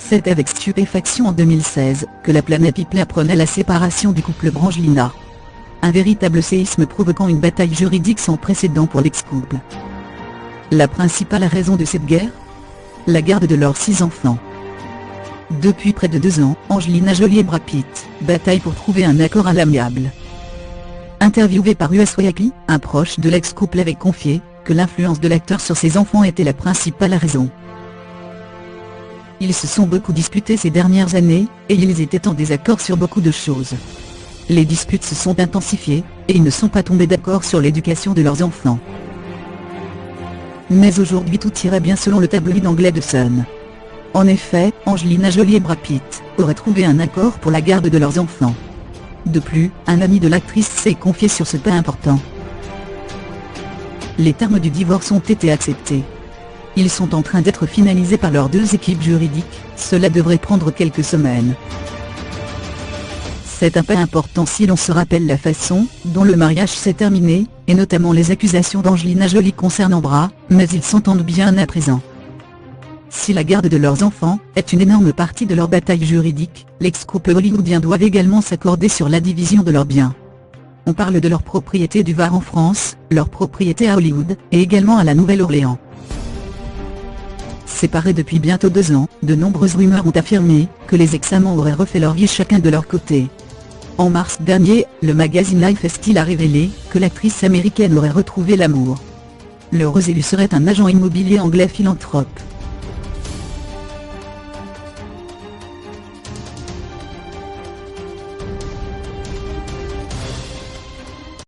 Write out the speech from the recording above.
C'est avec stupéfaction en 2016 que la planète People apprenait la séparation du couple Brangelina. Un véritable séisme provoquant une bataille juridique sans précédent pour l'ex-couple. La principale raison de cette guerre ? La garde de leurs 6 enfants. Depuis près de 2 ans, Angelina Jolie et Brad Pitt bataillent pour trouver un accord à l'amiable. Interviewé par US Weekly, un proche de l'ex-couple avait confié que l'influence de l'acteur sur ses enfants était la principale raison. Ils se sont beaucoup disputés ces dernières années, et ils étaient en désaccord sur beaucoup de choses. Les disputes se sont intensifiées, et ils ne sont pas tombés d'accord sur l'éducation de leurs enfants. Mais aujourd'hui tout irait bien selon le tabloïd anglais The Sun. En effet, Angelina Jolie et Brad Pitt auraient trouvé un accord pour la garde de leurs enfants. De plus, un ami de l'actrice s'est confié sur ce point important. Les termes du divorce ont été acceptés. Ils sont en train d'être finalisés par leurs 2 équipes juridiques, cela devrait prendre quelques semaines. C'est un pas important si l'on se rappelle la façon dont le mariage s'est terminé, et notamment les accusations d'Angelina Jolie concernant Brad, mais ils s'entendent bien à présent. Si la garde de leurs enfants est une énorme partie de leur bataille juridique, l'ex-couple hollywoodien doivent également s'accorder sur la division de leurs biens. On parle de leur propriété du Var en France, leur propriété à Hollywood, et également à la Nouvelle-Orléans. Séparés depuis bientôt 2 ans, de nombreuses rumeurs ont affirmé que les ex-amants auraient refait leur vie chacun de leur côté. En mars dernier, le magazine Lifestyle a révélé que l'actrice américaine aurait retrouvé l'amour. L'heureux élu serait un agent immobilier anglais philanthrope.